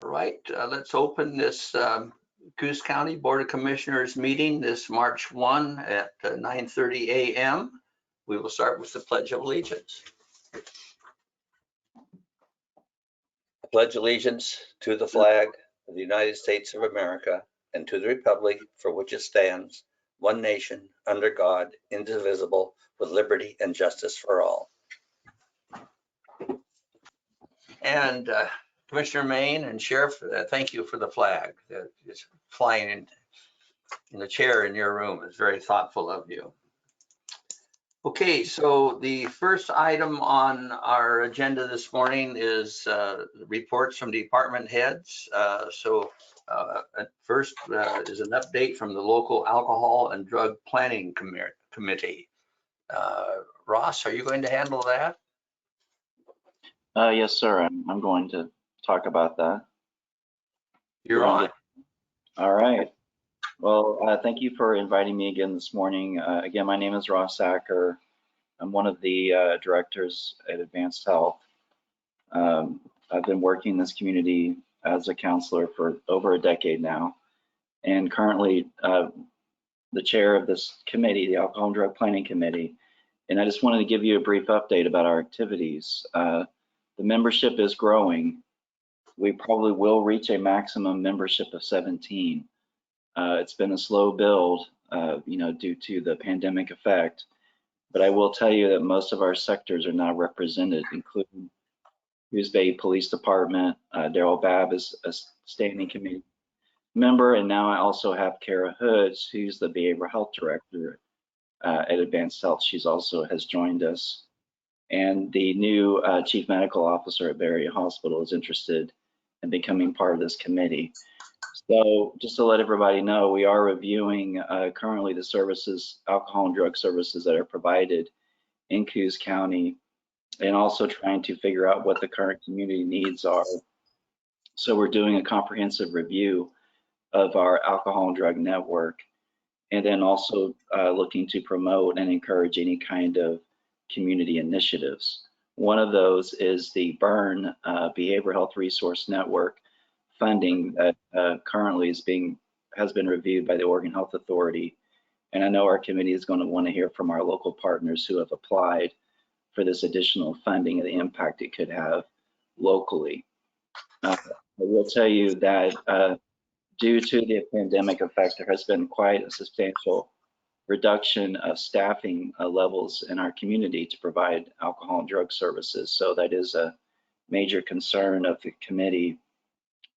All right, let's open this Coos County Board of Commissioners meeting this March 1 at 9:30 a.m. We will start with the Pledge of Allegiance. I pledge allegiance to the flag of the United States of America and to the republic for which it stands, one nation, under God, indivisible, with liberty and justice for all. And Commissioner Main and Sheriff, thank you for the flag that is flying in the chair in your room. It's very thoughtful of you. Okay, so the first item on our agenda this morning is reports from department heads. First is an update from the local alcohol and drug planning committee. Ross, are you going to handle that? Yes, sir. I'm going to talk about that. You're on. All right. Well, thank you for inviting me again this morning. Again, my name is Ross Acker. I'm one of the directors at Advanced Health. I've been working in this community as a counselor for over a decade now, and currently the chair of this committee, the Alcohol and Drug Planning Committee. And I just wanted to give you a brief update about our activities. The membership is growing. We probably will reach a maximum membership of 17. It's been a slow build, due to the pandemic effect. But I will tell you that most of our sectors are now represented, including Coos Bay Police Department. Daryl Babb is a standing committee member, and now I also have Kara Hoods, who's the Behavioral Health Director at Advanced Health. She's also has joined us. And the new Chief Medical Officer at Barry Hospital is interested in becoming part of this committee. So just to let everybody know, we are reviewing currently the services, alcohol and drug services that are provided in Coos County, and also trying to figure out what the current community needs are. So we're doing a comprehensive review of our alcohol and drug network, and then also looking to promote and encourage any kind of community initiatives. One of those is the BURN Behavioral Health Resource Network funding that currently has been reviewed by the Oregon Health Authority. And I know our committee is going to want to hear from our local partners who have applied for this additional funding and the impact it could have locally. I will tell you that due to the pandemic effect, there has been quite a substantial reduction of staffing levels in our community to provide alcohol and drug services. So that is a major concern of the committee,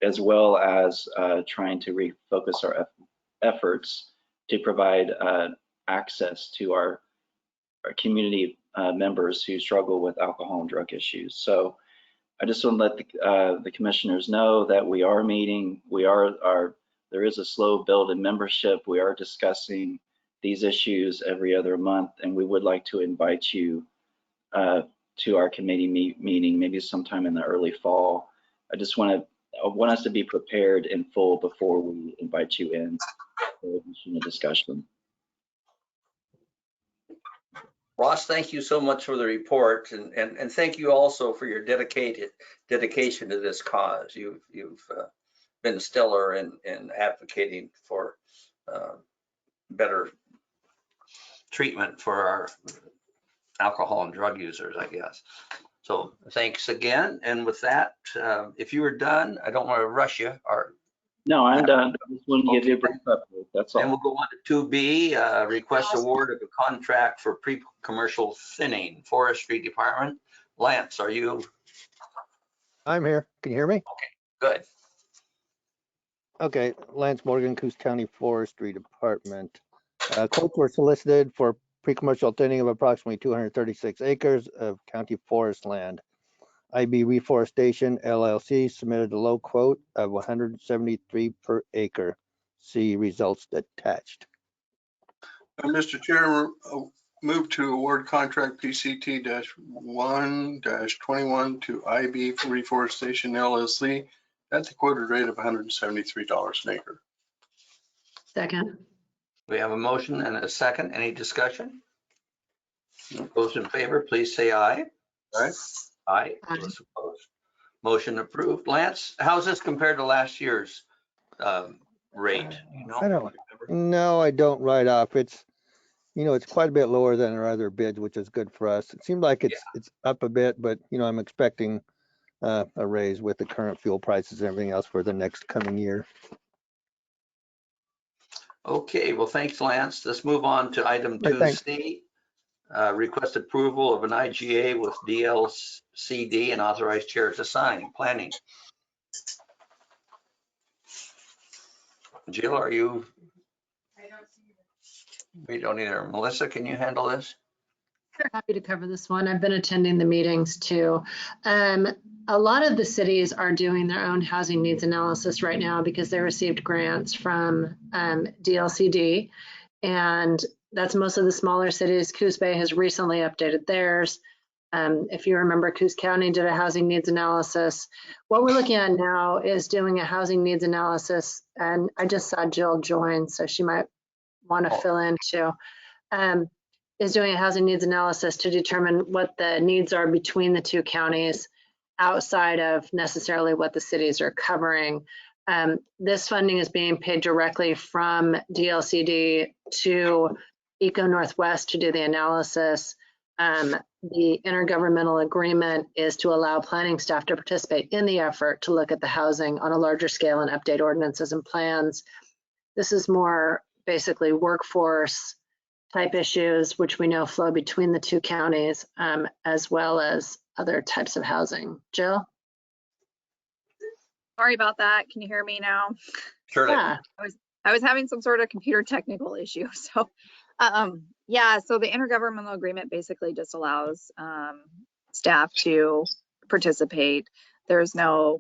as well as trying to refocus our efforts to provide access to our community members who struggle with alcohol and drug issues. So I just want to let the commissioners know that we are meeting. There is a slow build in membership. We are discussing these issues every other month, and we would like to invite you to our committee meeting maybe sometime in the early fall. I want us to be prepared in full before we invite you in for additional discussion. Ross, thank you so much for the report, and thank you also for your dedication to this cause. You've been stellar in advocating for better treatment for our alcohol and drug users, I guess. So thanks again. And with that, if you were done, I don't want to rush you. No, I'm done. I just wanted to give you a brief update. That's all. And we'll go on to 2B, request award of a contract for pre-commercial thinning, Forestry Department. Lance, are you? I'm here. Can you hear me? Okay, good. Okay, Lance Morgan, Coos County Forestry Department. Quotes were solicited for pre-commercial thinning of approximately 236 acres of county forest land. IB Reforestation LLC submitted a low quote of $173 per acre. See results attached. Mr. Chair, move to award contract PCT-1-21 to IB Reforestation LLC at the quoted rate of $173 an acre. Second. We have a motion and a second. Any discussion? Those in favor, please say aye. Aye. Aye. Aye. Those opposed. Motion approved. Lance, how's this compared to last year's rate? You know? I don't, no, I don't right off. It's, it's quite a bit lower than our other bids, which is good for us. It seemed like it's up a bit, but I'm expecting a raise with the current fuel prices and everything else for the next coming year. Okay, well, thanks, Lance. Let's move on to item Right, thanks. 2C. Request approval of an IGA with DLCD and authorized chair to sign. Planning. Jill, are you? We don't either. Melissa, can you handle this? Sure, happy to cover this one. I've been attending the meetings too. A lot of the cities are doing their own housing needs analysis right now because they received grants from DLCD, and that's most of the smaller cities. Coos Bay has recently updated theirs. If you remember, Coos County did a housing needs analysis. What we're looking at now is doing a housing needs analysis, and I just saw Jill join, so she might want to fill in too. Is doing a housing needs analysis to determine what the needs are between the two counties outside of necessarily what the cities are covering. This funding is being paid directly from DLCD to Eco Northwest to do the analysis. The intergovernmental agreement is to allow planning staff to participate in the effort to look at the housing on a larger scale and update ordinances and plans. This is more basically workforce type issues, which we know flow between the two counties, as well as other types of housing. Jill? Sorry about that. Can you hear me now? Surely. Yeah. I was having some sort of computer technical issue. So, yeah, so the intergovernmental agreement basically just allows staff to participate. There's no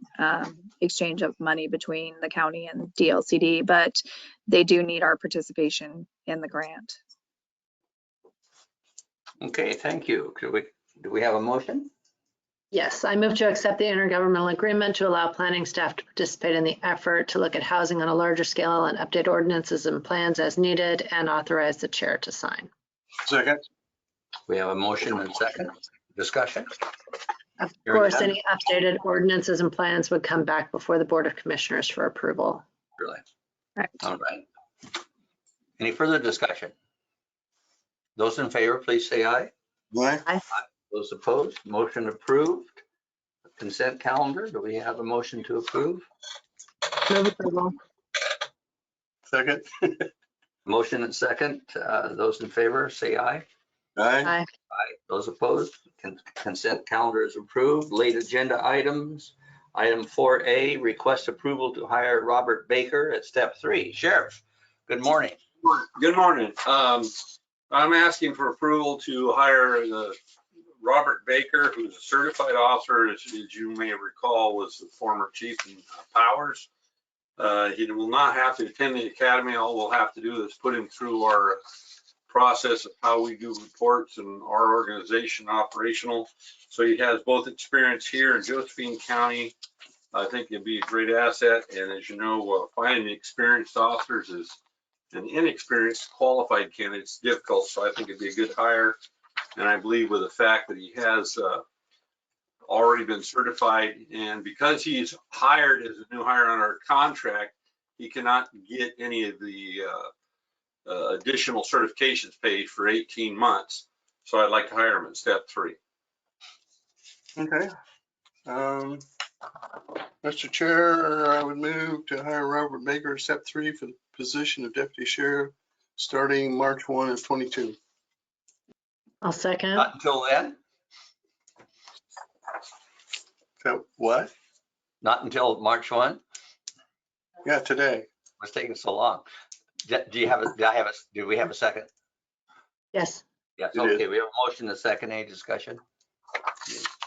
exchange of money between the county and DLCD, but they do need our participation in the grant. Okay, thank you. Do we have a motion? Yes, I move to accept the intergovernmental agreement to allow planning staff to participate in the effort to look at housing on a larger scale and update ordinances and plans as needed, and authorize the chair to sign. Second. We have a motion and second. Discussion? Of Hearing course, none. any updated ordinances and plans would come back before the Board of Commissioners for approval. Really? Right. All right. Any further discussion? Those in favor, please say aye. Aye. Those opposed, motion approved. Consent calendar, do we have a motion to approve? Move approval. Second. Motion and second. Those in favor, say aye. Aye. Aye. Aye. Those opposed, consent calendar is approved. Late agenda items. Item 4A, request approval to hire Robert Baker at step 3. Sheriff, good morning. Good morning. I'm asking for approval to hire Robert Baker, who's a certified officer, as you may recall, was the former chief in Powers. He will not have to attend the academy. All we'll have to do is put him through our process of how we do reports and our organization operational. So he has both experience here in Josephine County. I think he'd be a great asset. And as you know, finding experienced officers is an inexperienced qualified candidate is difficult. So I think it'd be a good hire. And I believe with the fact that he has already been certified, and because he's hired as a new hire on our contract, he cannot get any of the additional certifications paid for 18 months. So I'd like to hire him at step 3. Okay. Mr. Chair, I would move to hire Robert Baker at step 3 for the position of deputy sheriff starting March 1 of 22. I'll second. Not until then? So what? Not until March 1? Yeah, today. What's taking so long? Do we have a second? Yes. Yes, You did. okay, we have a motion and a second. Any discussion?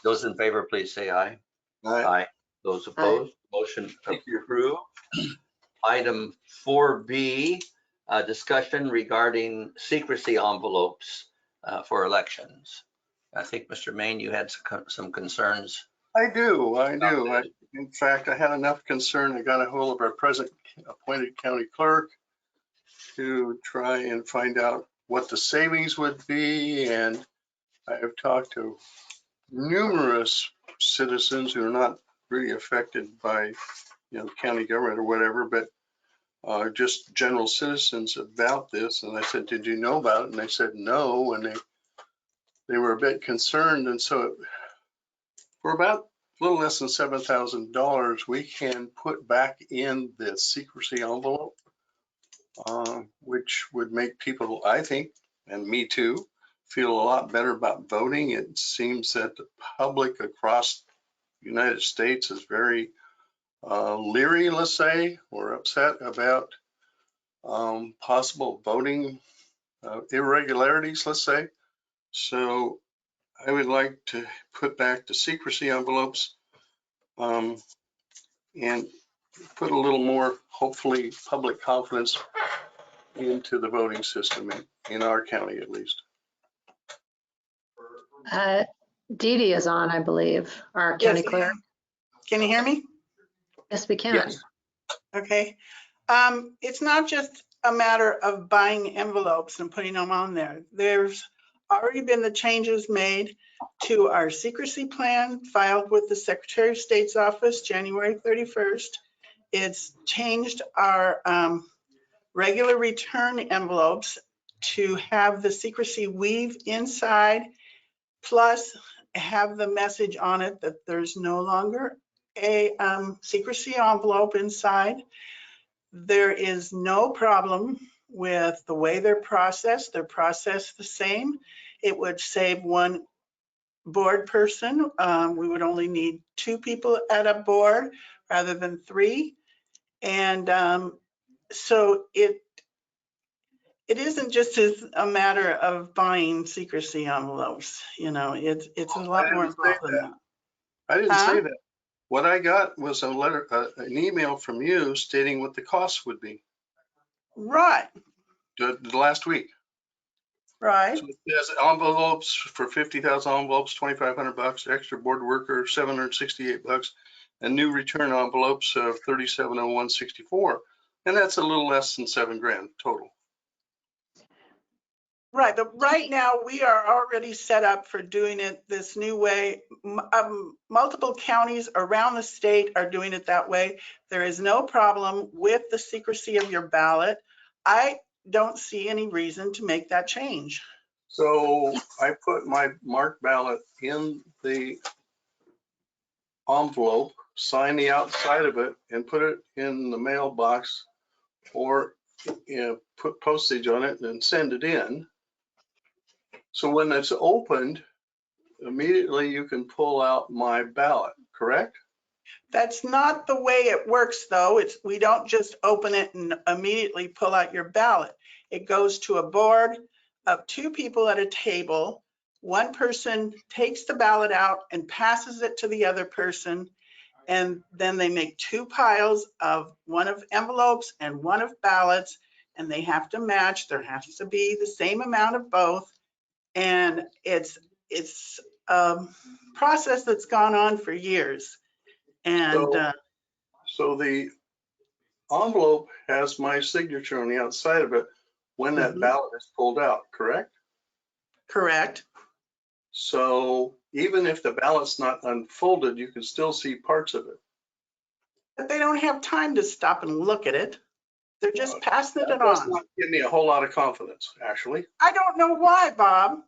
Those in favor, please say aye. Aye. Those opposed, motion Thank you. approved. Item 4B, discussion regarding secrecy envelopes for elections. I think, Mr. Main, you had some concerns. I do. In fact, I had enough concern. I got a hold of our present appointed county clerk to try and find out what the savings would be. And I have talked to numerous citizens who are not really affected by, county government or whatever, but just general citizens about this. And I said, did you know about it? And they said no, and they were a bit concerned. And so for about a little less than $7,000, we can put back in the secrecy envelope, which would make people, I think, and me too, feel a lot better about voting. It seems that the public across the United States is very leery, let's say, or upset about possible voting irregularities, let's say. So I would like to put back the secrecy envelopes and put a little more, hopefully, public confidence into the voting system in our county, at least. Dee Dee is on, I believe, our county Yes, clerk. can you hear me? Yes, we can. Yes. Okay. It's not just a matter of buying envelopes and putting them on there. There's already been the changes made to our secrecy plan filed with the Secretary of State's office January 31st. It's changed our regular return envelopes to have the secrecy weave inside, plus have the message on it that there's no longer a secrecy envelope inside. There is no problem with the way they're processed. They're processed the same. It would save one board person. We would only need 2 people at a board rather than 3. And so it isn't just a matter of buying secrecy envelopes. It's a lot more involved than that. I didn't Huh? say that. What I got was a letter, an email from you stating what the cost would be Right, the last week. right. So it says envelopes for 50,000 envelopes, $2,500, extra board worker, $768, and new return envelopes of $37,0164. And that's a little less than $7,000 total. Right, but right now we are already set up for doing it this new way. Multiple counties around the state are doing it that way. There is no problem with the secrecy of your ballot. I don't see any reason to make that change. So I put my marked ballot in the envelope, sign the outside of it, and put it in the mailbox, or put postage on it and send it in. So when it's opened, immediately you can pull out my ballot, correct? That's not the way it works, though. We don't just open it and immediately pull out your ballot. It goes to a board of 2 people at a table. One person takes the ballot out and passes it to the other person. And then they make 2 piles of one of envelopes and one of ballots, and they have to match. There has to be the same amount of both. And it's a process that's gone on for years. And So the envelope has my signature on the outside of it when that ballot is pulled out, correct? correct. So even if the ballot's not unfolded, you can still see parts of it. But they don't have time to stop and look at it. They're just passing it That does on. not give me a whole lot of confidence, actually. I don't know why, Bob,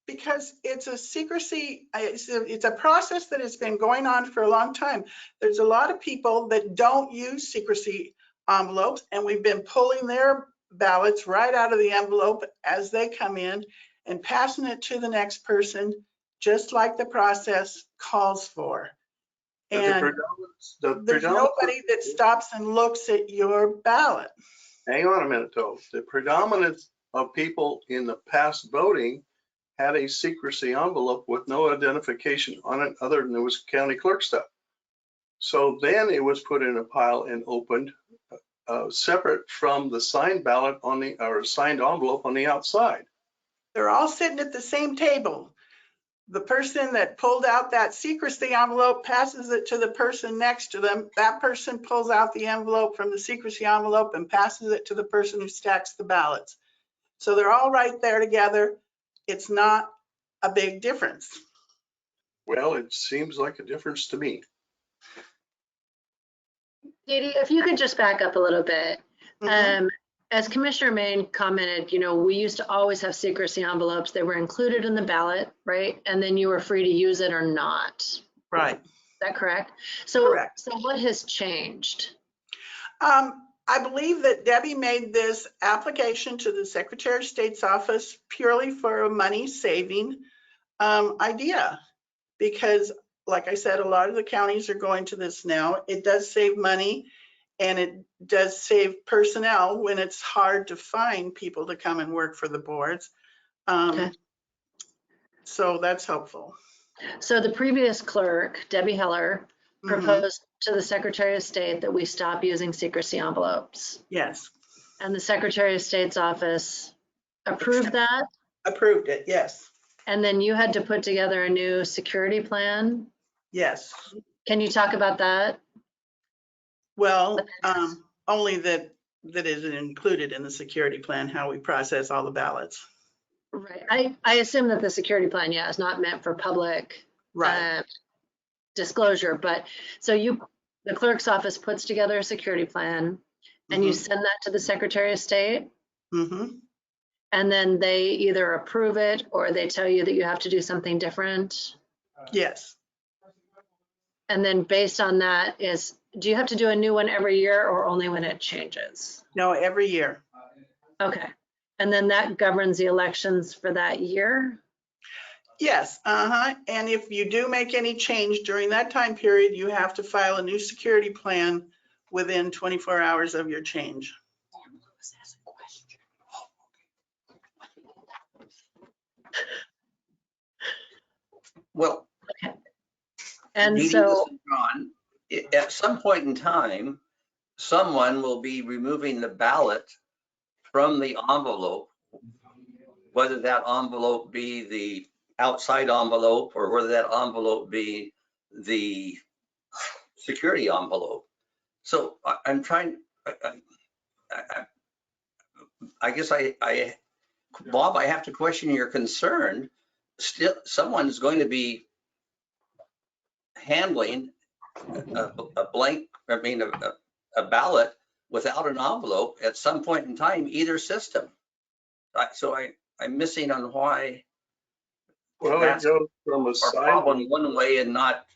because it's a secrecy. It's a process that has been going on for a long time. There's a lot of people that don't use secrecy envelopes, and we've been pulling their ballots right out of the envelope as they come in and passing it to the next person, just like the process calls for. And there's nobody that stops and looks at your ballot. Hang on a minute, though. The predominance of people in the past voting had a secrecy envelope with no identification on it other than it was county clerk stuff. So then it was put in a pile and opened separate from the signed ballot or signed envelope on the outside. They're all sitting at the same table. The person that pulled out that secrecy envelope passes it to the person next to them. That person pulls out the envelope from the secrecy envelope and passes it to the person who stacks the ballots. So they're all right there together. It's not a big difference. Well, it seems like a difference to me. Katie, if you could just back up a little bit. Mhm. As Commissioner Main commented, we used to always have secrecy envelopes. They were included in the ballot, right? And then you were free to use it or not. Is Right. that correct? So, Correct. So what has changed? I believe that Debbie made this application to the Secretary of State's office purely for a money saving idea. Because like I said, a lot of the counties are going to this now. It does save money and it does save personnel when it's hard to find people to come and work for the boards. Okay. So that's helpful. So the previous clerk, Debbie Heller, proposed to the Secretary of State that we stop using secrecy envelopes. Yes. And the Secretary of State's office approved that. Approved it, yes. And then you had to put together a new security plan. Yes. Can you talk about that? Well, only that is included in the security plan, how we process all the ballots. Right. I assume that the security plan, yeah, is not meant for public Right. disclosure, but so the clerk's office puts together a security plan and you send that to the Secretary of State. Mm-hmm. And then they either approve it or they tell you that you have to do something different. Yes. And then based on that do you have to do a new one every year or only when it changes? No, every year. Okay. And then that governs the elections for that year? Yes. And if you do make any change during that time period, you have to file a new security plan within 24 hours of your change. Well, Okay. And Dee Dee, so, listen, John, at some point in time, someone will be removing the ballot from the envelope, whether that envelope be the outside envelope or whether that envelope be the security envelope. So I'm trying, I guess Bob, I have to question your concern. Still, someone's going to be handling a blank, a ballot without an envelope at some point in time, either system. So I'm missing on why Well, it that's goes from a our signed, problem one way and not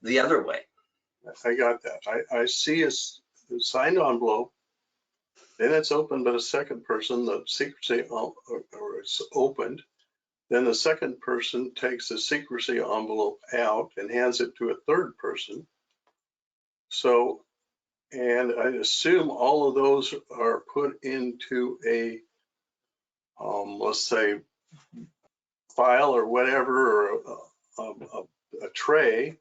the other way. I got that. I see a signed envelope, then it's opened by the second person, the secrecy, or it's opened. Then the second person takes the secrecy envelope out and hands it to a third person. So, and I assume all of those are put into a, let's say, file or whatever, or a tray.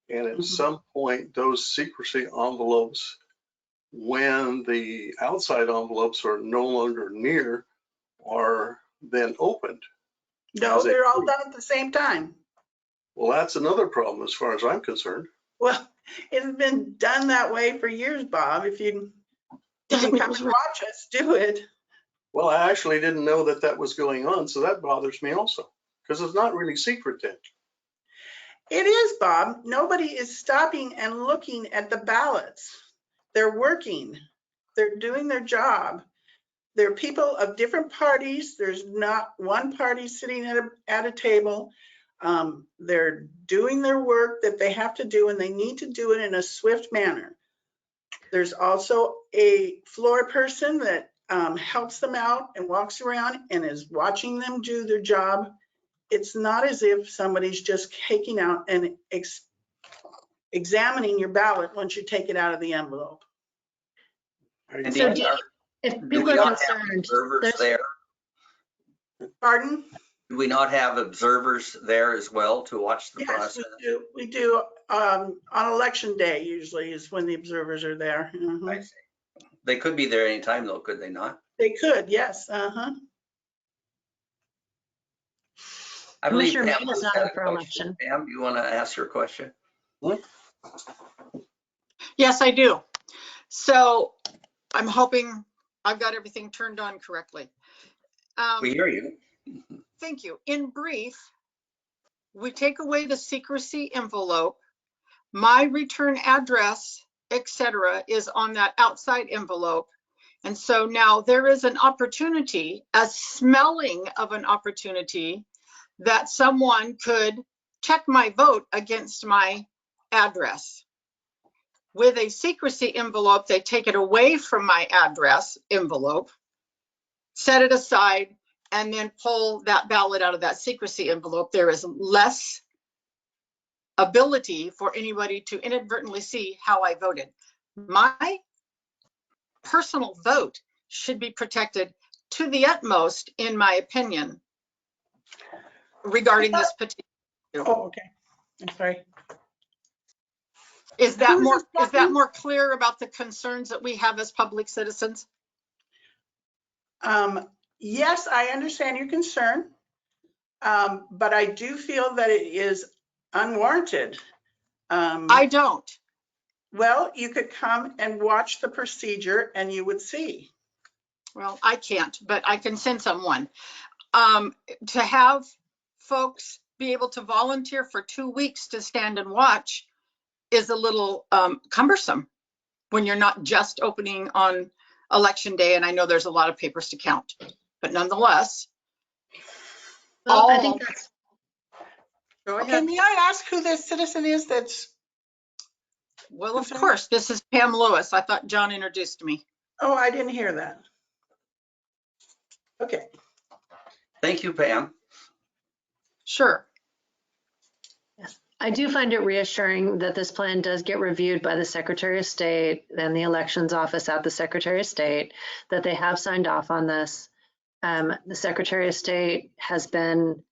And at some point, those secrecy envelopes, when the outside envelopes are no longer near, are then opened. No, they're all done at the same time. Well, that's another problem as far as I'm concerned. Well, it's been done that way for years, Bob. If you can come and watch us do it. Well, I actually didn't know that that was going on, so that bothers me also, because it's not really secret then. It is, Bob. Nobody is stopping and looking at the ballots. They're working. They're doing their job. They're people of different parties. There's not one party sitting at a table. They're doing their work that they have to do, and they need to do it in a swift manner. There's also a floor person that helps them out and walks around and is watching them do their job. It's not as if somebody's just taking out and examining your ballot once you take it out of the envelope. And so if do people we are not have concerned, observers there? Pardon? Do we not have observers there as well to watch the Yes, process? we do. On election day usually is when the observers are there. I see. They could be there anytime though, could they not? They could, yes. I believe Commissioner Pam Main is has not had up a for question. election. Pam, you want to ask her question? Yes, I do. So I'm hoping I've got everything turned on correctly. We hear you. Thank you. In brief, we take away the secrecy envelope. My return address etc., is on that outside envelope. And so now there is an opportunity, a smelling of an opportunity, that someone could check my vote against my address. With a secrecy envelope, they take it away from my address envelope, set it aside, and then pull that ballot out of that secrecy envelope. There is less ability for anybody to inadvertently see how I voted. My personal vote should be protected to the utmost, in my opinion, regarding this particular issue. Oh, okay. I'm sorry. Is that Who's more, this is that talking? more clear about the concerns that we have as public citizens? Yes, I understand your concern, but I do feel that it is unwarranted. I don't. Well, you could come and watch the procedure and you would see. Well, I can't, but I can send someone. To have folks be able to volunteer for 2 weeks to stand and watch is a little cumbersome when you're not just opening on election day. And I know there's a lot of papers to count, but nonetheless. Well, I think that's, Go Okay, ahead. may I ask who this citizen is that's, Well, of concerned? course, this is Pam Lewis. I thought John introduced me. oh, I didn't hear that. Okay. Thank you, Pam. Sure. I do find it reassuring that this plan does get reviewed by the Secretary of State and the Elections Office at the Secretary of State, that they have signed off on this. The Secretary of State has been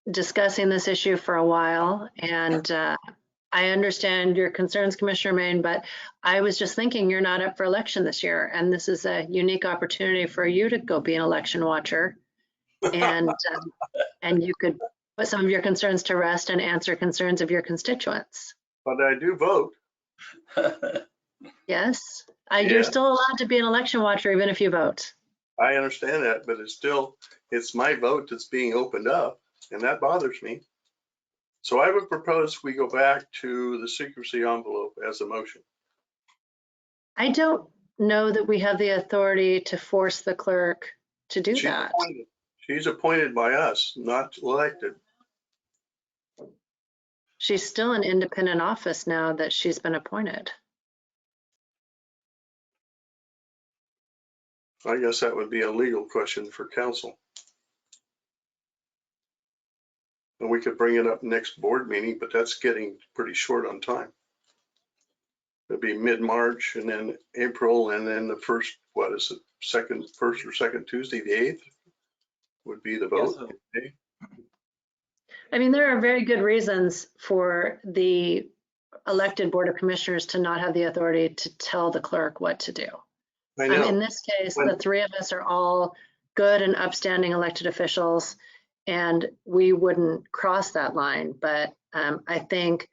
discussing this issue for a while, and I understand your concerns, Commissioner Main, but I was just thinking you're not up for election this year, and this is a unique opportunity for you to go be an election watcher, and you could put some of your concerns to rest and answer concerns of your constituents. But I do vote. Yes, Yeah. you're still allowed to be an election watcher even if you vote. I understand that, but it's my vote that's being opened up, and that bothers me. So I would propose we go back to the secrecy envelope as a motion. I don't know that we have the authority to force the clerk to do that. She's appointed by us, not elected. She's still an independent office now that she's been appointed. I guess that would be a legal question for council. And we could bring it up next board meeting, but that's getting pretty short on time. It'd be mid-March and then April, and then the first, what is it, first or second Tuesday, the 8th would be the vote. Yes. I mean, there are very good reasons for the elected Board of Commissioners to not have the authority to tell the clerk what to do. I know. In this case, the three of us are all good and upstanding elected officials, and we wouldn't cross that line. But I think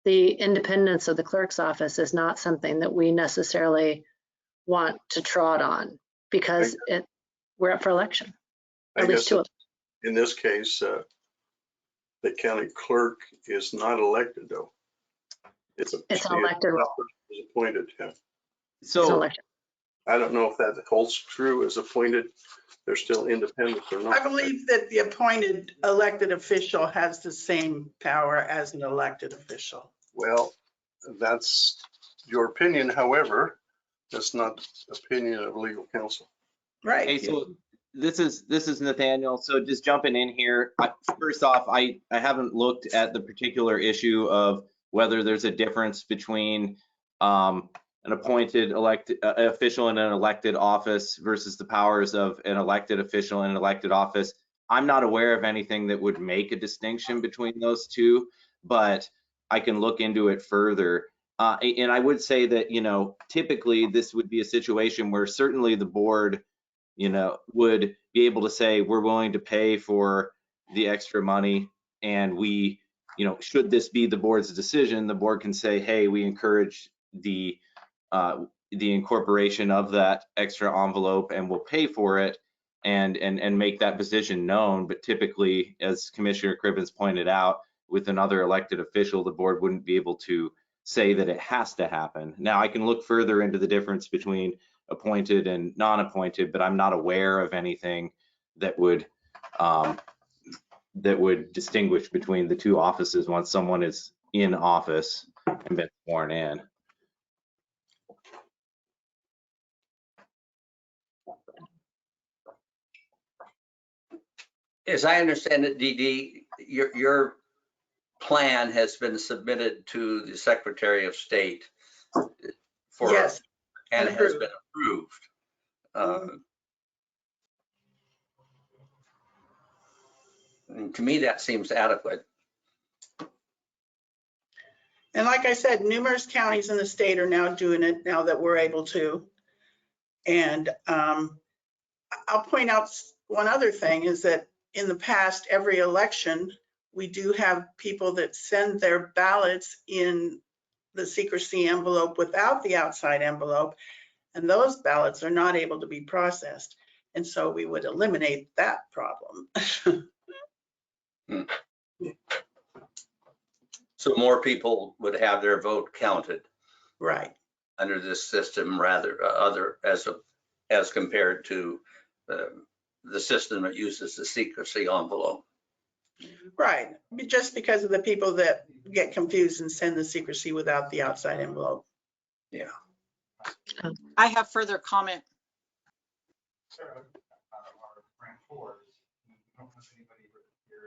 the independence of the clerk's office is not something that we necessarily want to trot on, because we're up for election. I At least guess two of them. in this case, the county clerk is not elected, though. It's an elected role. Is appointed, yeah. It's an So election. I don't know if that holds true as appointed. They're still independent or not. I believe that the appointed elected official has the same power as an elected official. Well, that's your opinion. However, that's not the opinion of legal counsel. Right. hey, so this is Nathaniel. So just jumping in here. First off, I haven't looked at the particular issue of whether there's a difference between an appointed elected official in an elected office versus the powers of an elected official in an elected office. I'm not aware of anything that would make a distinction between those two, but I can look into it further. And I would say that, typically this would be a situation where certainly the board, would be able to say, we're willing to pay for the extra money, and we, should this be the board's decision, the board can say, hey, we encourage the incorporation of that extra envelope and we'll pay for it, and make that position known. But typically, as Commissioner Cribbins pointed out, with another elected official, the board wouldn't be able to say that it has to happen. Now, I can look further into the difference between appointed and non-appointed, but I'm not aware of anything that would distinguish between the two offices once someone is in office and been sworn in. As I understand it, DD, your plan has been submitted to the Secretary of State for, Yes. and has been approved. And to me, that seems adequate. And like I said, numerous counties in the state are now doing it now that we're able to. And I'll point out one other thing is that in the past, every election, we do have people that send their ballots in the secrecy envelope without the outside envelope, and those ballots are not able to be processed. And so we would eliminate that problem. So more people would have their vote counted. Right. Under this system rather as compared to the system that uses the secrecy envelope. Right. Just because of the people that get confused and send the secrecy without the outside envelope. Yeah. I have further comment.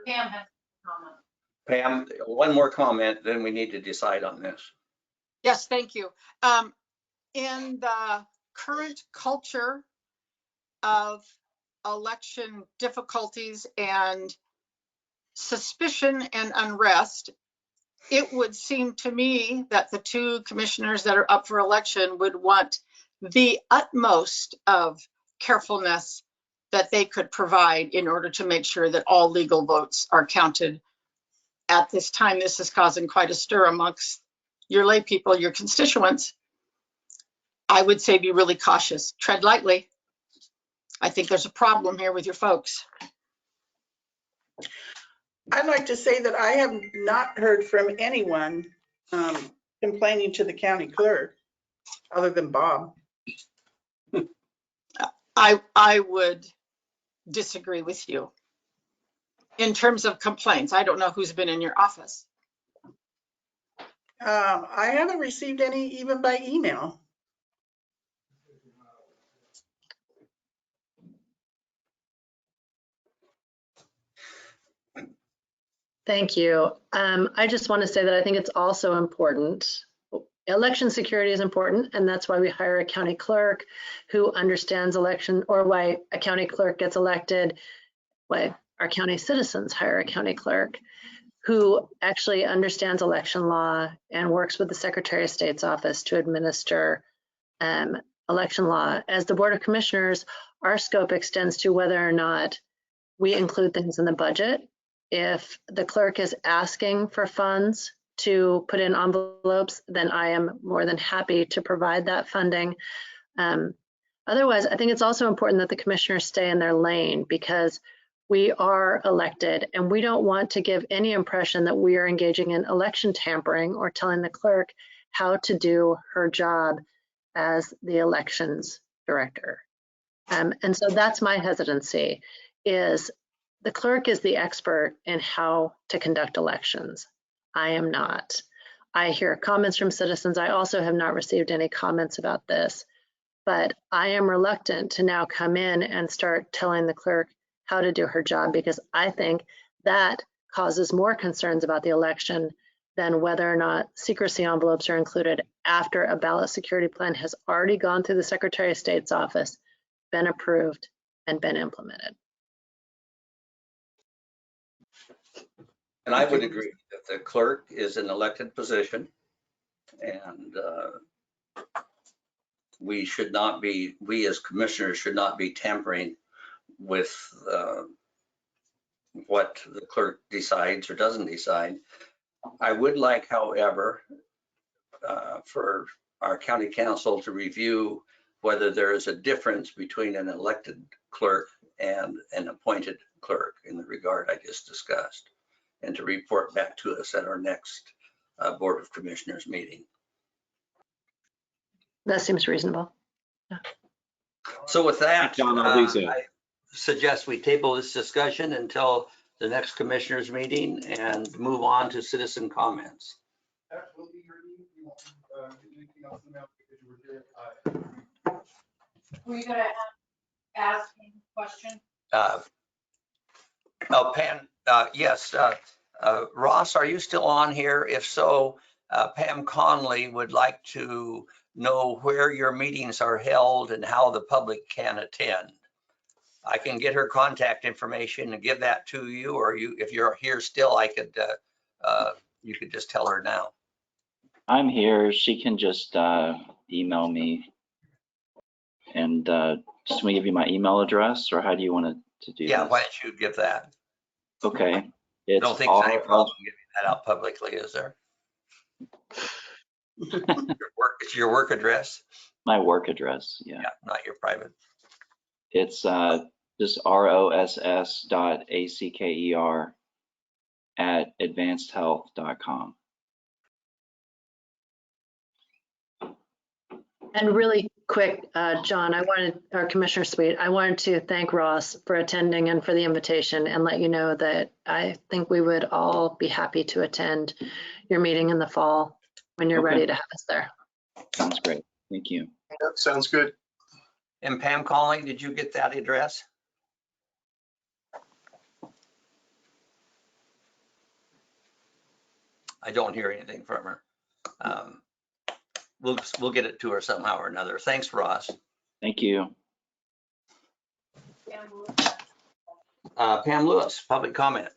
Pam has a comment. Pam, one more comment, then we need to decide on this. Yes, thank you. In the current culture of election difficulties and suspicion and unrest, it would seem to me that the two commissioners that are up for election would want the utmost of carefulness that they could provide in order to make sure that all legal votes are counted. At this time, this is causing quite a stir amongst your lay people, your constituents. I would say be really cautious, tread lightly. I think there's a problem here with your folks. I'd like to say that I have not heard from anyone complaining to the county clerk other than Bob. I would disagree with you. In terms of complaints, I don't know who's been in your office. I haven't received any even by email. Thank you. I just want to say that I think it's also important. Election security is important, and that's why we hire a county clerk who understands election, or why a county clerk gets elected, why our county citizens hire a county clerk who actually understands election law and works with the Secretary of State's office to administer election law. As the Board of Commissioners, our scope extends to whether or not we include things in the budget. If the clerk is asking for funds to put in envelopes, then I am more than happy to provide that funding. Otherwise, I think it's also important that the commissioners stay in their lane, because we are elected and we don't want to give any impression that we are engaging in election tampering or telling the clerk how to do her job as the elections director. And so that's my hesitancy, is the clerk is the expert in how to conduct elections. I am not. I hear comments from citizens. I also have not received any comments about this, but I am reluctant to now come in and start telling the clerk how to do her job, because I think that causes more concerns about the election than whether or not secrecy envelopes are included after a ballot security plan has already gone through the Secretary of State's office, been approved, and been implemented. And I would agree that the clerk is an elected position, and we as commissioners should not be tampering with what the clerk decides or doesn't decide. I would like, however, for our county council to review whether there is a difference between an elected clerk and an appointed clerk in the regard I just discussed, and to report back to us at our next Board of Commissioners meeting. That seems reasonable. So with that, John, I'll do so. I suggest we table this discussion until the next Commissioners meeting and move on to citizen comments. Were you gonna ask me a question? Pam, yes. Ross, are you still on here? If so, Pam Conley would like to know where your meetings are held and how the public can attend. I can get her contact information and give that to you, or if you're here still, I could, you could just tell her now. I'm here. She can just email me. And just want to give you my email address, or how do you want to do Yeah, this? why don't you give that? Okay. I It's don't think there's any problem giving that out publicly, is there? It's your work address? my work address. Yeah. Yeah, not your private. It's just ross.acker@advancedhealth.com. And really quick, John, or Commissioner Sweet, I wanted to thank Ross for attending and for the invitation and let you know that I think we would all be happy to attend your meeting in the fall when you're Okay. ready to have us there. Sounds great. Thank you. That sounds good. And Pam Conley, did you get that address? I don't hear anything from her. We'll get it to her somehow or another. Thanks, Ross. Thank you. Pam Lewis, public comment.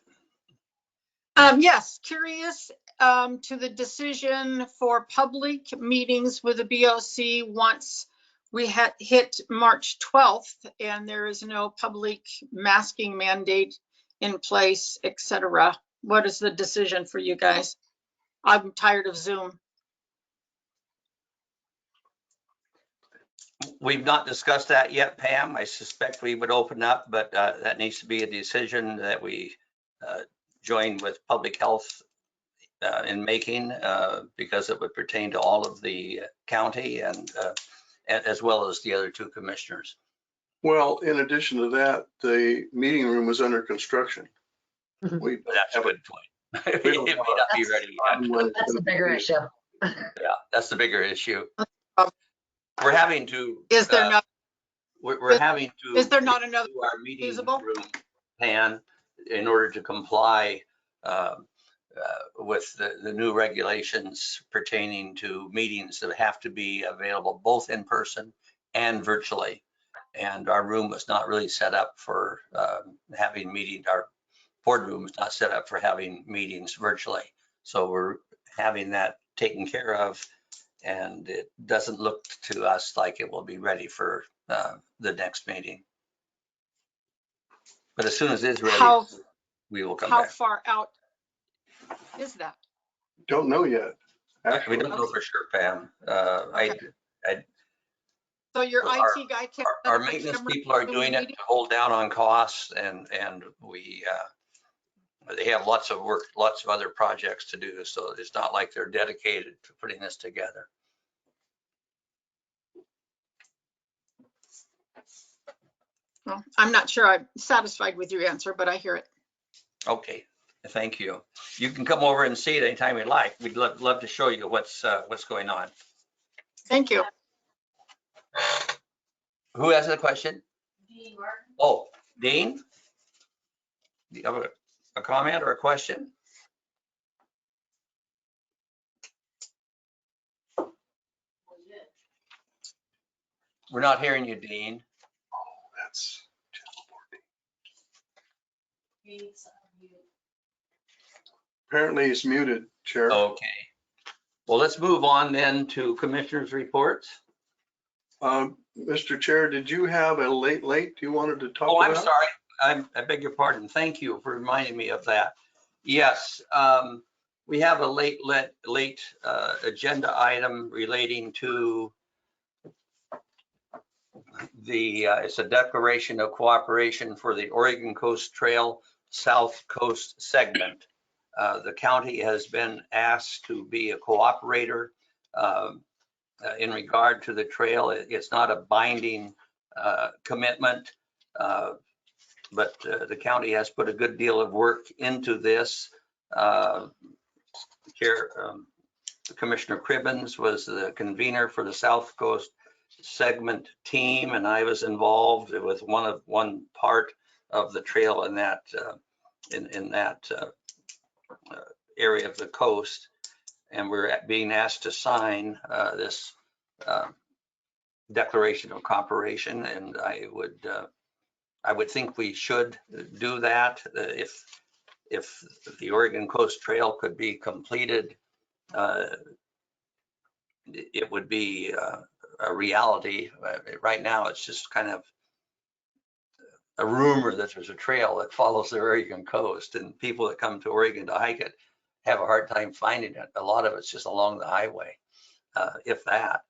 Yes, curious to the decision for public meetings with the BOC once we had hit March 12th and there is no public masking mandate in place, etc. What is the decision for you guys? I'm tired of Zoom. We've not discussed that yet, Pam. I suspect we would open up, but that needs to be a decision that we join with public health in making because it would pertain to all of the county and as well as the other two commissioners. Well, in addition to that, the meeting room is under construction. Mhm. We That's a good point. It We may don't have not be ready yet. That's the bigger issue. Yeah, that's the bigger issue. We're having to. Is there not, We're having to. is there not another do our meeting feasible? room plan in order to comply with the new regulations pertaining to meetings that have to be available both in person and virtually. And our room was not really set up for having meetings. Our boardroom is not set up for having meetings virtually. So we're having that taken care of, and it doesn't look to us like it will be ready for the next meeting. But as soon as it's ready, we will come How back. far out is that? don't know yet. We Actually, don't know for sure, Pam. So your Our- IT guy can't. set Our up a maintenance camera people are Zoom doing it meeting? to hold down on costs, and they have lots of work, lots of other projects to do. So it's not like they're dedicated to putting this together. Well, I'm not sure I'm satisfied with your answer, but I hear it. Okay, thank you. You can come over and see it anytime you like. We'd love to show you what's going on. Thank you. Who has a question? Dean Martin. Oh, Dean? Do you have a comment or a question? We're not hearing you, Dean. that's apparently he's muted, Chair. Okay. Well, let's move on then to commissioners' reports. Mr. Chair, did you have a late you wanted to talk Oh, about? I'm sorry. I beg your pardon. Thank you for reminding me of that. Yes, we have a late agenda item relating to it's a declaration of cooperation for the Oregon Coast Trail South Coast segment. The county has been asked to be a cooperator in regard to the trail. It's not a binding commitment, but the county has put a good deal of work into this. Commissioner Cribbins was the convener for the South Coast segment team, and I was involved with one part of the trail in that area of the coast. And we're being asked to sign this declaration of cooperation, and I would think we should do that. If the Oregon Coast Trail could be completed, it would be a reality. Right now, it's just kind of a rumor that there's a trail that follows the Oregon coast, and people that come to Oregon to hike it have a hard time finding it. A lot of it's just along the highway, if that.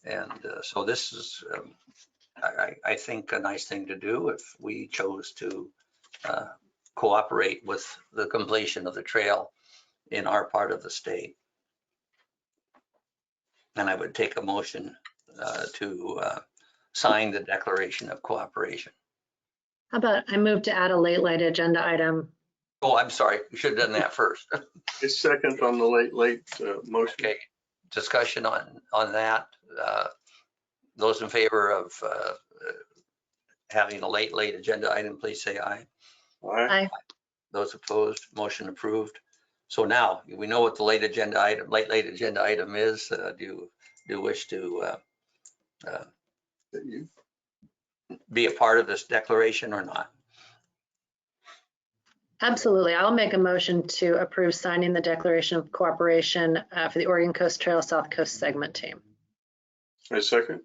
And so this is, I think, a nice thing to do if we chose to cooperate with the completion of the trail in our part of the state. And I would take a motion to sign the declaration of cooperation. How about I move to add a late agenda item? Oh, I'm sorry. We should have done that first. A second on the late motion. Okay. Discussion on that. Those in favor of having a late agenda item, please say aye. Aye. Those opposed, motion approved. So now we know what the late agenda item is. Do you wish to be a part of this declaration or not? Absolutely. I'll make a motion to approve signing the declaration of cooperation for the Oregon Coast Trail South Coast segment team. I second.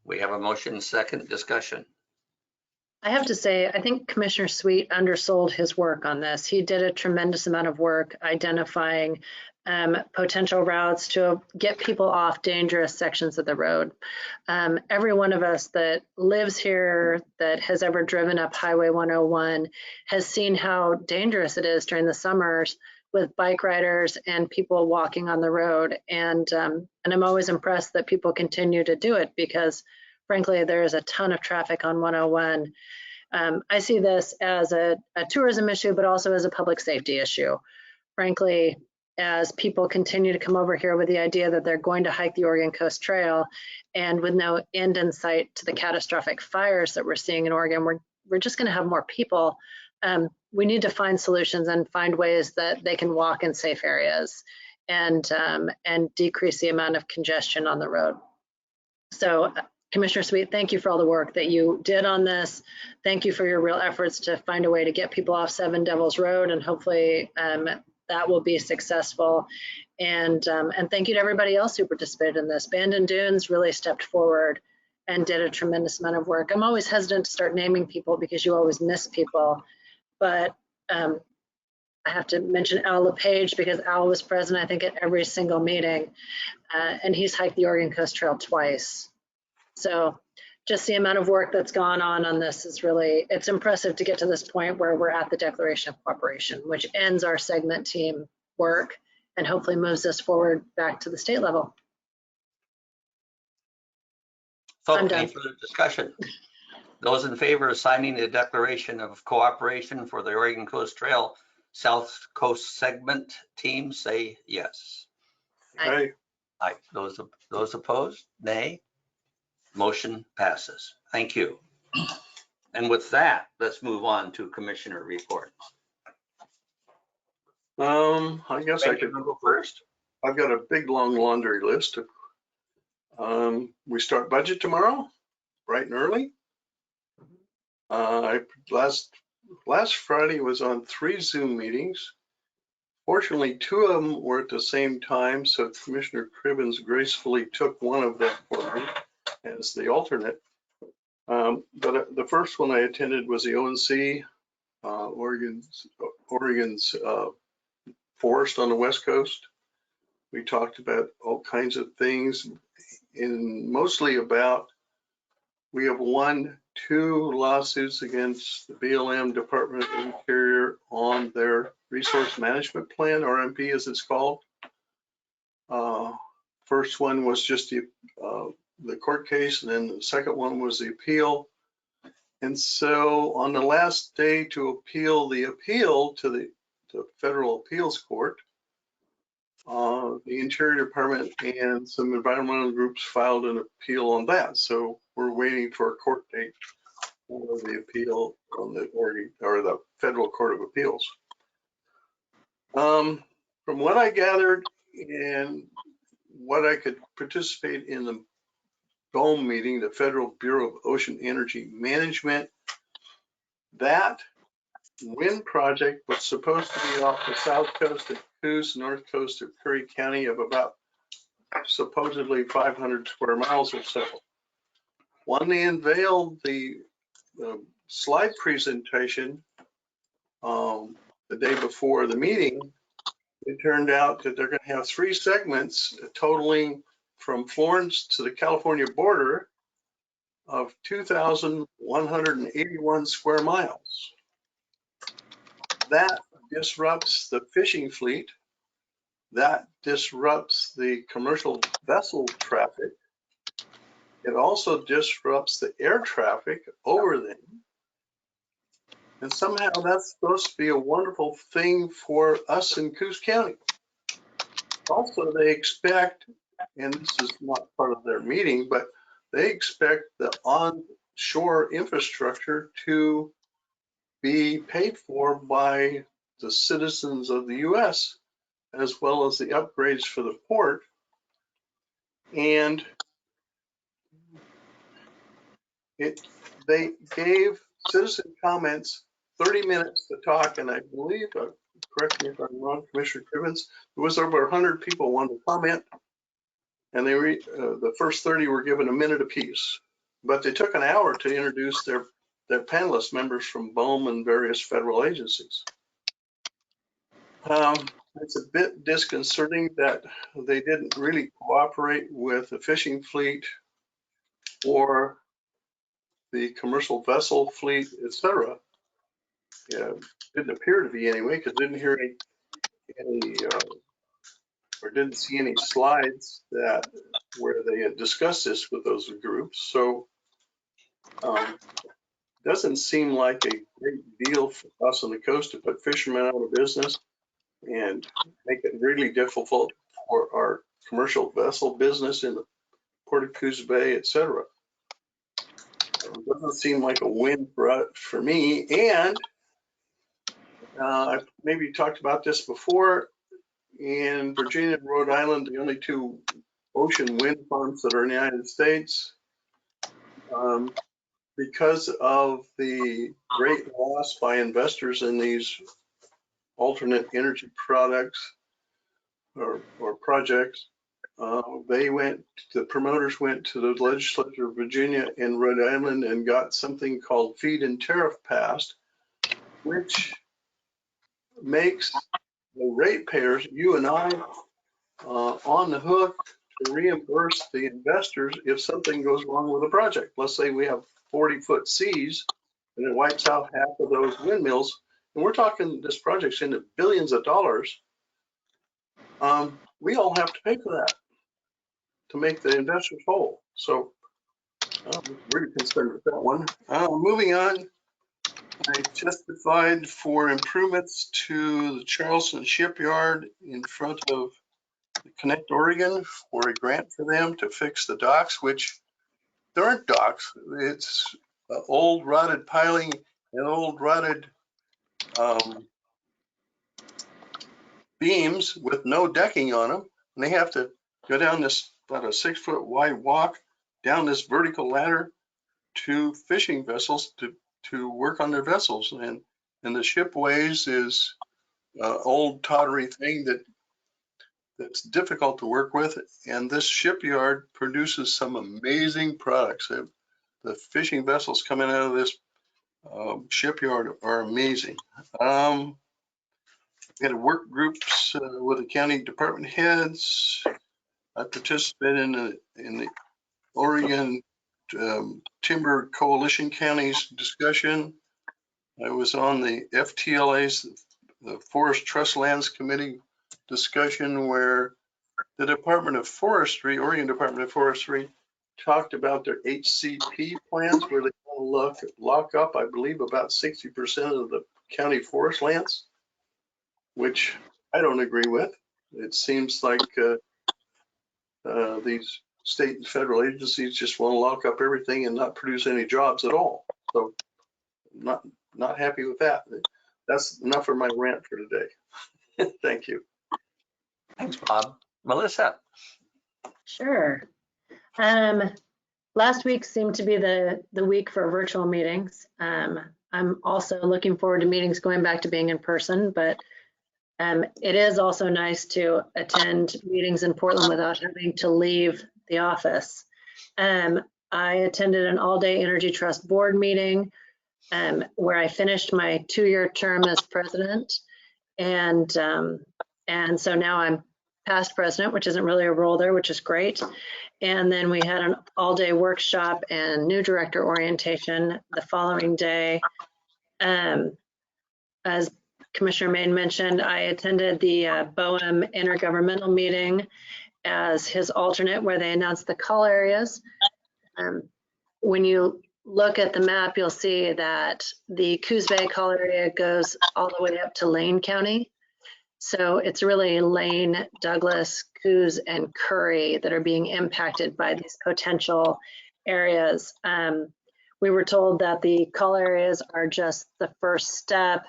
We have a motion, second discussion. I have to say, I think Commissioner Sweet undersold his work on this. He did a tremendous amount of work identifying potential routes to get people off dangerous sections of the road. Every one of us that lives here, that has ever driven up Highway 101, has seen how dangerous it is during the summers with bike riders and people walking on the road. And I'm always impressed that people continue to do it because, frankly, there is a ton of traffic on 101. I see this as a tourism issue, but also as a public safety issue. Frankly, as people continue to come over here with the idea that they're going to hike the Oregon Coast Trail, and with no end in sight to the catastrophic fires that we're seeing in Oregon, we're just going to have more people. We need to find solutions and find ways that they can walk in safe areas and decrease the amount of congestion on the road. So Commissioner Sweet, thank you for all the work that you did on this. Thank you for your real efforts to find a way to get people off Seven Devils Road, and hopefully that will be successful. And thank you to everybody else who participated in this. Bandon Dunes really stepped forward and did a tremendous amount of work. I'm always hesitant to start naming people because you always miss people, but I have to mention Al LePage because Al was present, I think, at every single meeting, and he's hiked the Oregon Coast Trail twice. So just the amount of work that's gone on this is really, it's impressive to get to this point where we're at the Declaration of Cooperation, which ends our segment team work and hopefully moves us forward back to the state level. So I'm done. any further discussion? Those in favor of signing the Declaration of Cooperation for the Oregon Coast Trail South Coast segment team, say yes. Aye. Aye. Those opposed, nay. Motion passes. Thank you. And with that, let's move on to commissioner reports. I guess I could go first. I've got a big, long laundry list. We start budget tomorrow, bright and early. Last Friday was on 3 Zoom meetings. Fortunately, 2 of them were at the same time, so Commissioner Cribbins gracefully took one of them for me as the alternate. But the first one I attended was the ONC, Oregon's forest on the West Coast. We talked about all kinds of things, and mostly about, we have won 2 lawsuits against the BLM, Department of Interior, on their Resource Management Plan, RMP as it's called. First one was just the court case, and then the second one was the appeal. And so on the last day to appeal the appeal to the Federal Appeals Court, the Interior Department and some environmental groups filed an appeal on that. So we're waiting for a court date for the appeal on the Oregon or the Federal Court of Appeals. From what I gathered and what I could participate in the BOM meeting, the Federal Bureau of Ocean Energy Management, that wind project was supposed to be off the south coast of Coos, north coast of Curry County, of about supposedly 500 square miles or so. When they unveiled the slide presentation the day before the meeting, it turned out that they're going to have 3 segments totaling from Florence to the California border of 2,181 square miles. That disrupts the fishing fleet. That disrupts the commercial vessel traffic. It also disrupts the air traffic over them. And somehow that's supposed to be a wonderful thing for us in Coos County. Also, they expect, and this is not part of their meeting, but they expect the onshore infrastructure to be paid for by the citizens of the U.S., as well as the upgrades for the port. And they gave citizen comments 30 minutes to talk, and I believe, correct me if I'm wrong, Commissioner Cribbins, there was over 100 people wanted to comment, and they the first 30 were given a minute apiece. But they took an hour to introduce their panelist members from BOM and various federal agencies. It's a bit disconcerting that they didn't really cooperate with the fishing fleet or the commercial vessel fleet, etc. Didn't appear to be anyway, because didn't hear any or didn't see any slides that where they had discussed this with those groups. So doesn't seem like a great deal for us on the coast to put fishermen out of business and make it really difficult for our commercial vessel business in the Port of Coos Bay, etc. It doesn't seem like a win for me. And I've maybe talked about this before. In Virginia and Rhode Island, the only 2 ocean wind farms that are in the United States, because of the great loss by investors in these alternate energy products or projects, the promoters went to the legislature of Virginia and Rhode Island and got something called feed-in tariff passed, which makes the ratepayers, you and I, on the hook to reimburse the investors if something goes wrong with a project. Let's say we have 40-foot seas and it wipes out half of those windmills, and we're talking this project's into billions of dollars. We all have to pay for that to make the investors whole. So I'm really concerned with that one. Moving on, I testified for improvements to the Charleston shipyard in front of Connect Oregon for a grant for them to fix the docks, which there aren't docks. It's old rotted piling and old rotted beams with no decking on them. And they have to go down this about a 6-foot wide walk down this vertical ladder to fishing vessels to work on their vessels. And the shipways is an old tawdry thing that's difficult to work with. And this shipyard produces some amazing products. The fishing vessels coming out of this shipyard are amazing. We had work groups with the county department heads. I participated in the Oregon Timber Coalition Counties discussion. I was on the FTLA's the Forest Trust Lands Committee discussion where the Department of Forestry, Oregon Department of Forestry, talked about their HCP plans where they want to lock up, I believe, about 60% of the county forest lands, which I don't agree with. It seems like these state and federal agencies just want to lock up everything and not produce any jobs at all. So I'm not happy with that. That's enough for my rant for today. Thank you. Thanks, Bob. Melissa? Sure. Last week seemed to be the week for virtual meetings. I'm also looking forward to meetings going back to being in person, but it is also nice to attend meetings in Portland without having to leave the office. I attended an all-day Energy Trust board meeting where I finished my 2-year term as president. And so now I'm past president, which isn't really a role there, which is great. And then we had an all-day workshop and new director orientation the following day. As Commissioner Main mentioned, I attended the BOM intergovernmental meeting as his alternate where they announced the call areas. When you look at the map, you'll see that the Coos Bay call area goes all the way up to Lane County. So it's really Lane, Douglas, Coos, and Curry that are being impacted by these potential areas. We were told that the call areas are just the first step.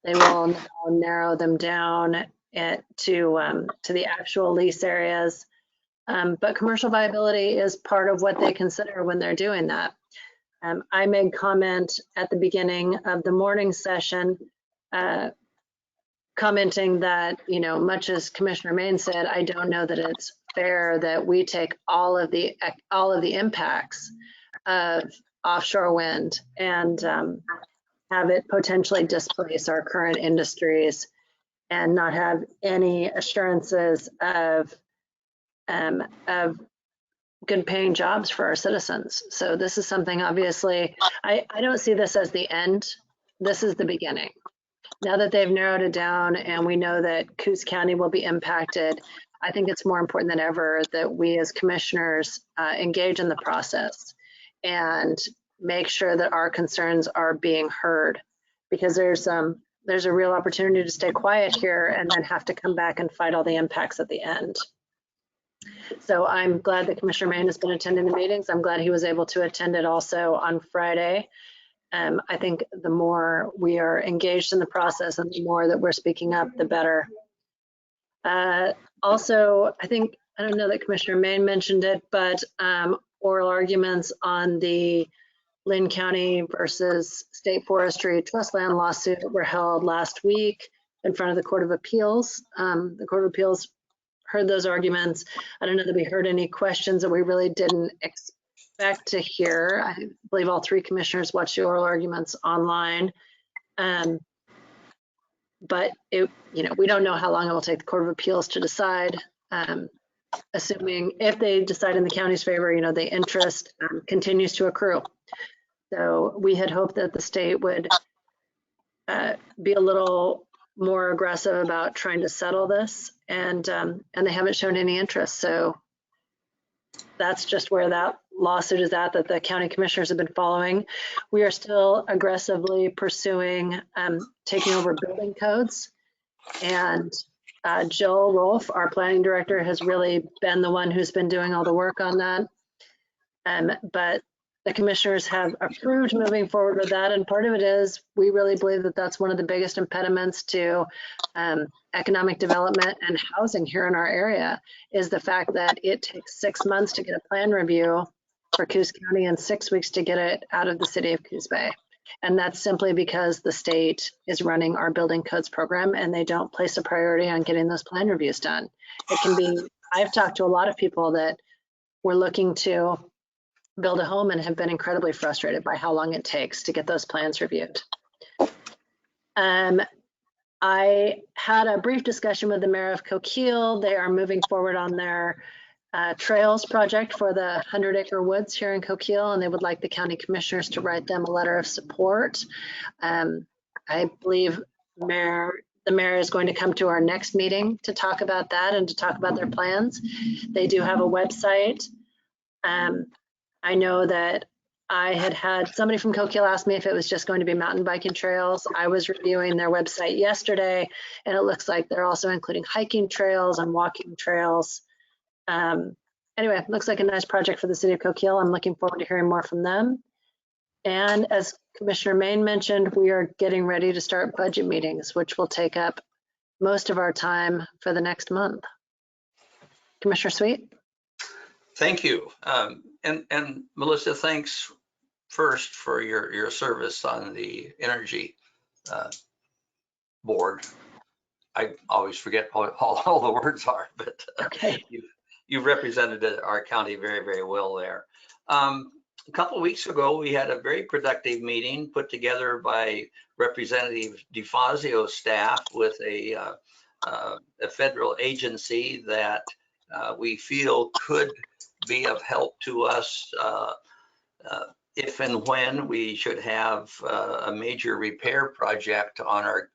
They will now narrow them down to the actual lease areas. But commercial viability is part of what they consider when they're doing that. I made comment at the beginning of the morning session commenting that, you know, much as Commissioner Main said, I don't know that it's fair that we take all of the impacts of offshore wind and have it potentially displace our current industries and not have any assurances of good paying jobs for our citizens. So this is something, obviously, I don't see this as the end. This is the beginning. Now that they've narrowed it down and we know that Coos County will be impacted, I think it's more important than ever that we as commissioners engage in the process and make sure that our concerns are being heard, because there's a real opportunity to stay quiet here and then have to come back and fight all the impacts at the end. So I'm glad that Commissioner Main has been attending the meetings. I'm glad he was able to attend it also on Friday. I think the more we are engaged in the process and the more that we're speaking up, the better. Also, I don't know that Commissioner Main mentioned it, but oral arguments on the Lynn County versus State Forestry Trust Land lawsuit were held last week in front of the Court of Appeals. The Court of Appeals heard those arguments. I don't know that we heard any questions that we really didn't expect to hear. I believe all 3 commissioners watched the oral arguments online. But we don't know how long it will take the Court of Appeals to decide. Assuming if they decide in the county's favor, the interest continues to accrue. So we had hoped that the state would be a little more aggressive about trying to settle this, and they haven't shown any interest. So that's just where that lawsuit is at, that the county commissioners have been following. We are still aggressively pursuing taking over building codes, and Jill Rolfe, our planning director, has really been the one who's been doing all the work on that. But the commissioners have approved moving forward with that, and part of it is we really believe that that's one of the biggest impediments to economic development and housing here in our area, is the fact that it takes 6 months to get a plan review for Coos County and 6 weeks to get it out of the city of Coos Bay. And that's simply because the state is running our building codes program and they don't place a priority on getting those plan reviews done. It can be, I've talked to a lot of people that were looking to build a home and have been incredibly frustrated by how long it takes to get those plans reviewed. I had a brief discussion with the mayor of Coquille. They are moving forward on their trails project for the 100-acre woods here in Coquille, and they would like the county commissioners to write them a letter of support. I believe Mayor the mayor is going to come to our next meeting to talk about that and to talk about their plans. They do have a website. I know that I had somebody from Coquille ask me if it was just going to be mountain biking trails. I was reviewing their website yesterday, and it looks like they're also including hiking trails and walking trails. Anyway, looks like a nice project for the city of Coquille. I'm looking forward to hearing more from them. And as Commissioner Main mentioned, we are getting ready to start budget meetings, which will take up most of our time for the next month. Commissioner Sweet? Thank you. And Melissa, thanks first for your service on the energy board. I always forget what all the words are, but Okay. you represented our county very, very well there. A couple of weeks ago, we had a very productive meeting put together by Representative DeFazio's staff with a federal agency that we feel could be of help to us if and when we should have a major repair project on our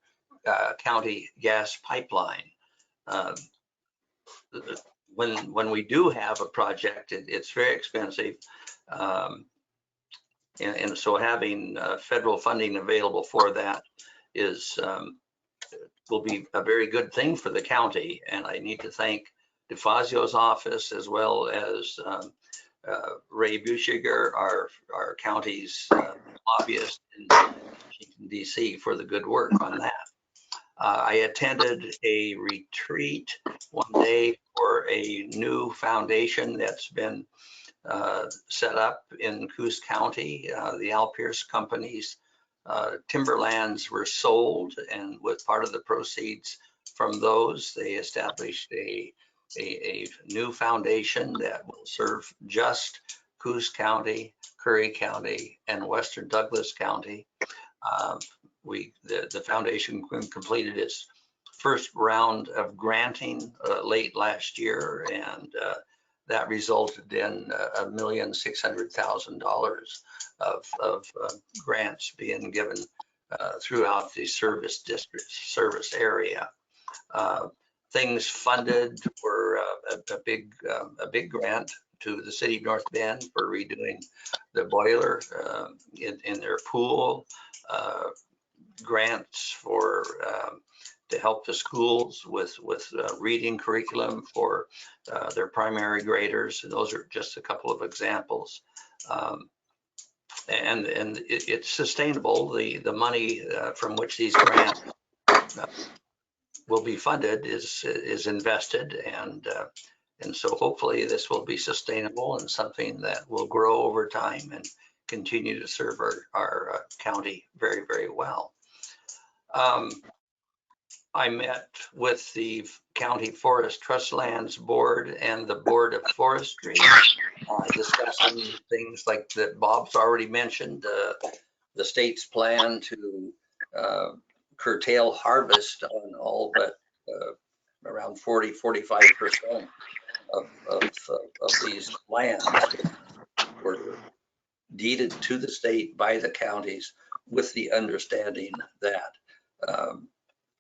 county gas pipeline. When we do have a project, it's very expensive. And so having federal funding available for that will be a very good thing for the county. And I need to thank DeFazio's office as well as Ray Buschiger, our county's lobbyist in Washington, D.C. for the good work on that. I attended a retreat one day for a new foundation that's been set up in Coos County. The Al Pierce Company's timberlands were sold, and with part of the proceeds from those, they established a new foundation that will serve just Coos County, Curry County, and Western Douglas County. The foundation completed its first round of granting late last year, and that resulted in $1,600,000 of grants being given throughout the service district, service area. Things funded were a big grant to the city of North Bend for redoing the boiler in their pool. Grants for to help the schools with reading curriculum for their primary graders. And those are just a couple of examples. And it's sustainable. The money from which these grants will be funded is invested, and so hopefully this will be sustainable and something that will grow over time and continue to serve our county very, very well. I met with the County Forest Trust Lands Board and the Board of Forestry, discussing things like that Bob's already mentioned, the state's plan to curtail harvest on all but around 40–45% of these lands were deeded to the state by the counties, with the understanding that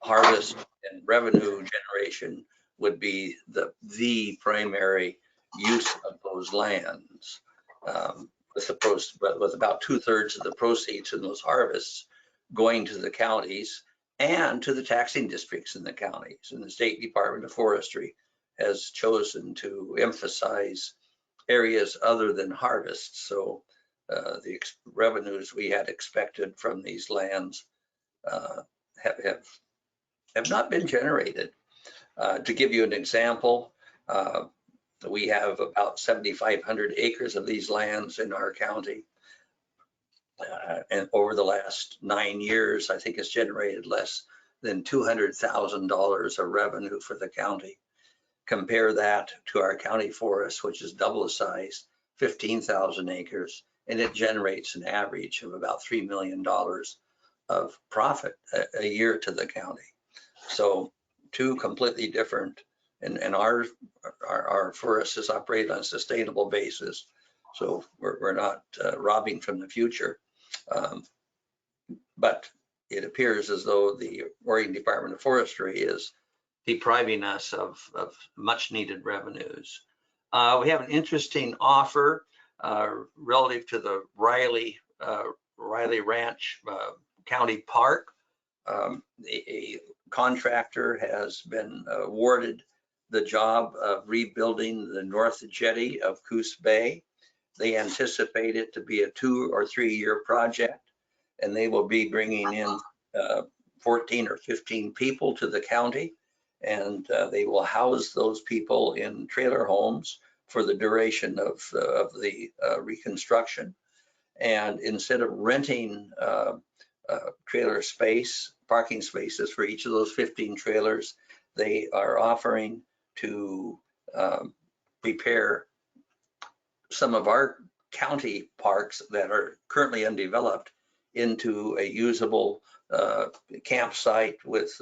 harvest and revenue generation would be the primary use of those lands. With about 2/3 of the proceeds in those harvests going to the counties and to the taxing districts in the counties. And the State Department of Forestry has chosen to emphasize areas other than harvest. So the revenues we had expected from these lands have not been generated. To give you an example, we have about 7,500 acres of these lands in our county. And over the last 9 years, I think it's generated less than $200,000 of revenue for the county. Compare that to our county forest, which is double the size, 15,000 acres, and it generates an average of about $3 million of profit a year to the county. So two completely different, and our forest is operated on a sustainable basis. So we're not robbing from the future. But it appears as though the Oregon Department of Forestry is depriving us of much needed revenues. We have an interesting offer relative to the Riley Ranch County Park. A contractor has been awarded the job of rebuilding the north jetty of Coos Bay. They anticipate it to be a 2 or 3 year project, and they will be bringing in 14 or 15 people to the county, and they will house those people in trailer homes for the duration of the reconstruction. And instead of renting trailer space, parking spaces for each of those 15 trailers, they are offering to prepare some of our county parks that are currently undeveloped into a usable campsite with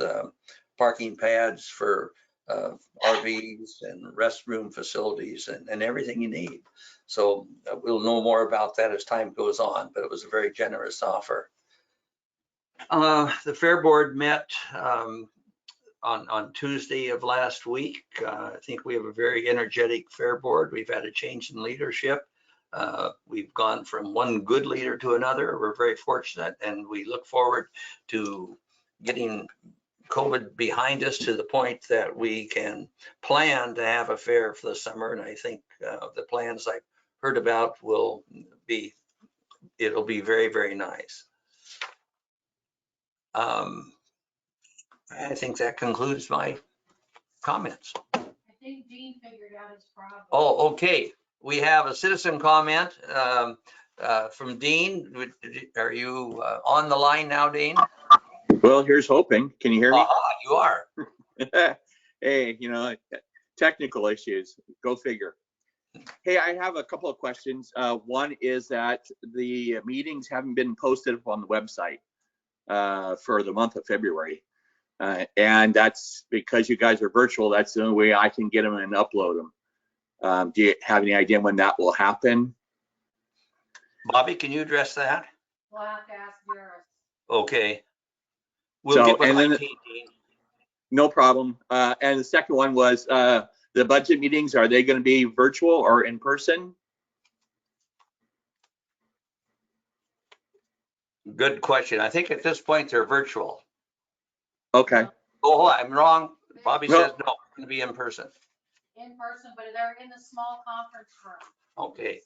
parking pads for RVs and restroom facilities and everything you need. So we'll know more about that as time goes on, but it was a very generous offer. The Fair Board met on Tuesday of last week. I think we have a very energetic Fair Board. We've had a change in leadership. We've gone from one good leader to another. We're very fortunate, and we look forward to getting COVID behind us to the point that we can plan to have a fair for the summer. And I think the plans I've heard about it'll be very, very nice. I think that concludes my comments. I think Dean figured out his problem. Oh, okay. We have a citizen comment from Dean. Are you on the line now, Dean? Well, here's hoping. Can you hear me? You are. Hey, technical issues. Go figure. Hey, I have a couple of questions. One is that the meetings haven't been posted on the website for the month of February. And that's because you guys are virtual. That's the only way I can get them and upload them. Do you have any idea when that will happen? Bobby, can you address that? We'll have to ask Gareth. Okay. We'll get with IT, Dean. No problem. And the second one was the budget meetings. Are they going to be virtual or in person? Good question. I think at this point they're virtual. Okay. Oh, I'm wrong. Bobby says no, it's going to be in person. In person, but they're in the small conference room. Okay.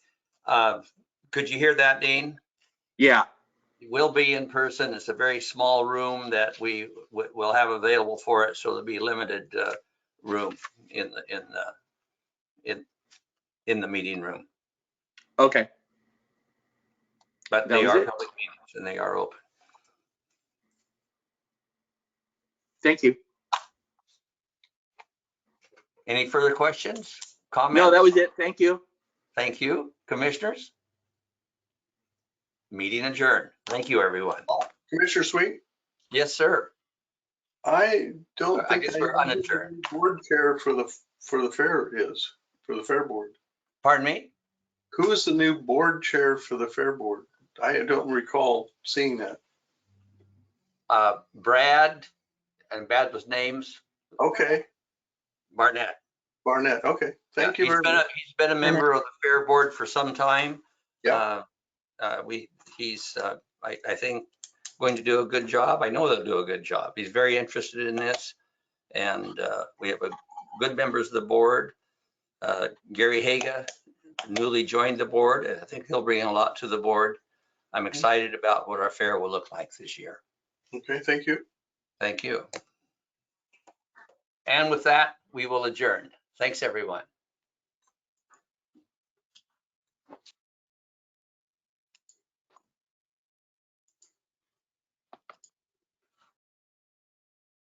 Could you hear that, Dean? Yeah. It will be in person. It's a very small room that we will have available for it, so there'll be limited room in the meeting room. Okay. But they are public meetings and they are open. Thank you. Any further questions? Comments? No, that was it. Thank you. Thank you, commissioners. Meeting adjourned. Thank you, everyone. Commissioner Sweet, Yes, sir. I don't I think guess I we're know who unadjourned. the board chair for the fair is, for the Fair Board. Pardon me? Who is the new board chair for the Fair Board? I don't recall seeing that. Brad, and Brad was names. Okay, Barnett. Barnett. Okay, thank you very much. He's been a member of the Fair Board for some time. Yeah. He's I think going to do a good job. I know they'll do a good job. He's very interested in this, and we have good members of the board. Gary Haga newly joined the board, and I think he'll bring a lot to the board. I'm excited about what our fair will look like this year. Okay, thank you. Thank you. And with that, we will adjourn. Thanks, everyone.